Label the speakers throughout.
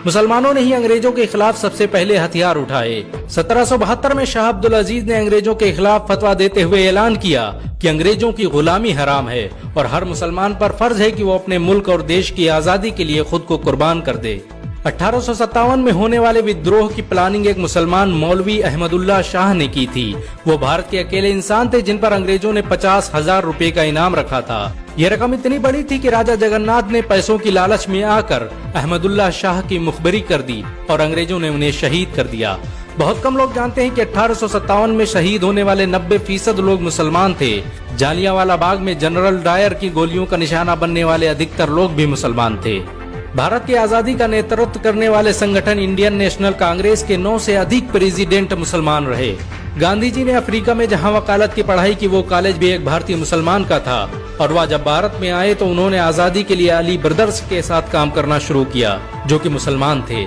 Speaker 1: मुसलमानों ने ही अंग्रेजों के खिलाफ सबसे पहले हथियार उठाए। 1772 में शाह अब्दुल अजीज ने अंग्रेजों के खिलाफ फतवा देते हुए ऐलान किया कि अंग्रेजों की गुलामी हराम है और हर मुसलमान पर फर्ज है कि वो अपने मुल्क और देश की आजादी के लिए खुद को कुर्बान कर दे। 1857 में होने वाले विद्रोह की प्लानिंग एक मुसलमान मौलवी अहमदुल्लाह शाह ने की थी। वो भारत के अकेले इंसान थे जिन पर अंग्रेजों ने 50,000 रुपए का इनाम रखा था। यह रकम इतनी बड़ी थी कि राजा जगन्नाथ ने पैसों की लालच में आकर अहमदुल्लाह शाह की मुखबरी कर दी और अंग्रेजों ने उन्हें शहीद कर दिया। बहुत कम लोग जानते हैं कि 1857 में शहीद होने वाले 90% लोग मुसलमान थे। जालियांवाला बाग में जनरल डायर की गोलियों का निशाना बनने वाले अधिकतर लोग भी मुसलमान थे। भारत की आजादी का नेतृत्व करने वाले संगठन इंडियन नेशनल कांग्रेस के 9 से अधिक प्रेसिडेंट मुसलमान रहे। गांधी जी ने अफ्रीका में जहां वकालत की पढ़ाई की, वो कॉलेज भी एक भारतीय मुसलमान का था और वह जब भारत में आए तो उन्होंने आजादी के लिए अली ब्रदर्स के साथ काम करना शुरू किया जो कि मुसलमान थे।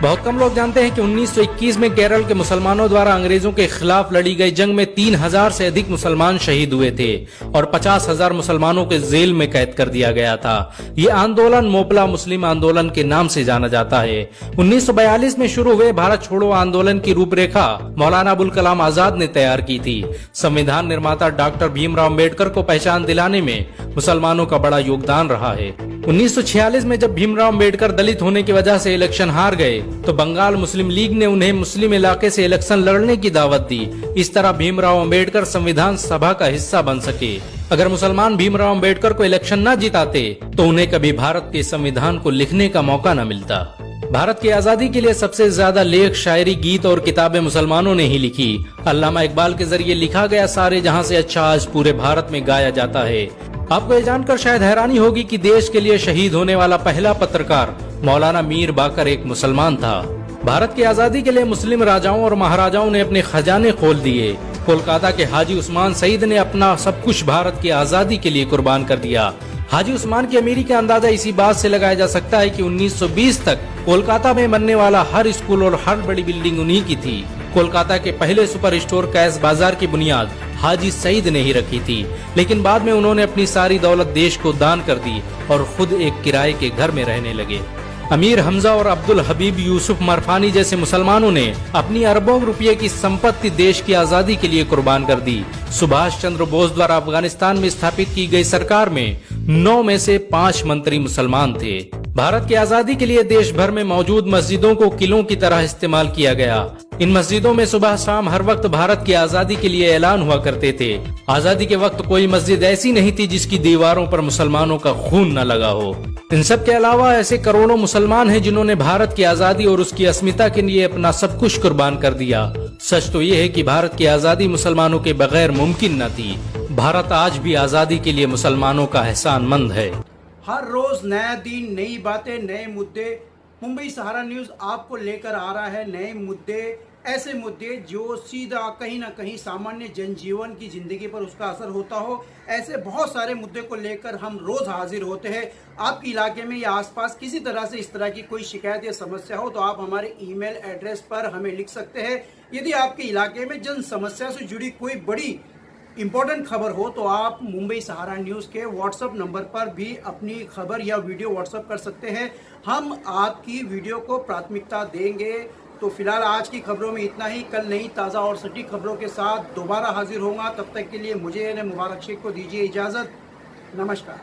Speaker 1: बहुत कम लोग जानते हैं कि 1921 में केरल के मुसलमानों द्वारा अंग्रेजों के खिलाफ लड़ी गई जंग में 3000 से अधिक मुसलमान शहीद हुए थे और 50,000 मुसलमानों के जेल में कैद कर दिया गया था। ये आंदोलन मोपला मुस्लिम आंदोलन के नाम से जाना जाता है। 1942 में शुरू हुए भारत छोड़ो आंदोलन की रूपरेखा मौलाना अबुल कलाम आजाद ने तैयार की थी। संविधान निर्माता डॉक्टर भीमराव अम्बेडकर को पहचान दिलाने में मुसलमानों का बड़ा योगदान रहा है। 1946 में जब भीमराव अम्बेडकर दलित होने की वजह से इलेक्शन हार गए तो बंगाल मुस्लिम लीग ने उन्हें मुस्लिम इलाके से इलेक्शन लड़ने की दावत दी। इस तरह भीमराव अम्बेडकर संविधान सभा का हिस्सा बन सके। अगर मुसलमान भीमराव अम्बेडकर को इलेक्शन न जिताते तो उन्हें कभी भारत के संविधान को लिखने का मौका न मिलता। भारत की आजादी के लिए सबसे ज्यादा लेख, शायरी, गीत और किताबें मुसलमानों ने ही लिखी। अल्लामा इकबाल के जरिए लिखा गया सारे जहां से अच्छा आज पूरे भारत में गाया जाता है। आपको ये जानकर शायद हैरानी होगी कि देश के लिए शहीद होने वाला पहला पत्रकार मौलाना मीर बाकर एक मुसलमान था। भारत की आजादी के लिए मुस्लिम राजाओं और महाराजाओं ने अपने खजाने खोल दिए। कोलकाता के हाजी उस्मान सईद ने अपना सब कुछ भारत की आजादी के लिए कुर्बान कर दिया। हाजी उस्मान की अमीरी का अंदाजा इसी बात से लगाया जा सकता है कि 1920 तक कोलकाता में बनने वाला हर स्कूल और हर बड़ी बिल्डिंग उन्हीं की थी। कोलकाता के पहले सुपर स्टोर कैश बाजार की बुनियाद हाजी सईद ने ही रखी थी, लेकिन बाद में उन्होंने अपनी सारी दौलत देश को दान कर दी और खुद एक किराए के घर में रहने लगे। अमीर हमजा और अब्दुल हबीब यूसुफ मरफानी जैसे मुसलमानों ने अपनी अरबों रुपये की संपत्ति देश की आजादी के लिए कुर्बान कर दी। सुभाष चंद्र बोस द्वारा अफगानिस्तान में स्थापित की गई सरकार में 9 में से 5 मंत्री मुसलमान थे। भारत की आजादी के लिए देश भर में मौजूद मस्जिदों को किलों की तरह इस्तेमाल किया गया। इन मस्जिदों में सुबह शाम हर वक्त भारत की आजादी के लिए ऐलान हुआ करते थे। आजादी के वक्त कोई मस्जिद ऐसी नहीं थी जिसकी दीवारों पर मुसलमानों का खून न लगा हो। इन सब के अलावा ऐसे करोड़ों मुसलमान हैं जिन्होंने भारत की आजादी और उसकी अस्मिता के लिए अपना सब कुछ कुर्बान कर दिया। सच तो ये है कि भारत की आजादी मुसलमानों के बगैर मुमकिन न थी। भारत आज भी आजादी के लिए मुसलमानों का एहसानमंद है।
Speaker 2: हर रोज नया दिन, नई बातें, नए मुद्दे। मुंबई सहारा न्यूज आपको लेकर आ रहा है नए मुद्दे, ऐसे मुद्दे जो सीधा कहीं ना कहीं सामान्य जनजीवन की जिंदगी पर उसका असर होता हो। ऐसे बहुत सारे मुद्दे को लेकर हम रोज हाजिर होते हैं। आपके इलाके में या आसपास किसी तरह से इस तरह की कोई शिकायत या समस्या हो तो आप हमारे ईमेल एड्रेस पर हमें लिख सकते हैं। यदि आपके इलाके में जन समस्या से जुड़ी कोई बड़ी इंपॉर्टेंट खबर हो तो आप मुंबई सहारा न्यूज़ के व्हाट्सएप नंबर पर भी अपनी खबर या वीडियो व्हाट्सएप कर सकते हैं। हम आपकी वीडियो को प्राथमिकता देंगे। तो फिलहाल आज की खबरों में इतना ही। कल नई ताज़ा और सटीक खबरों के साथ दोबारा हाजिर होऊंगा। तब तक के लिए मुझे मुबारक शेख को दीजिए इजाज़त। नमस्कार।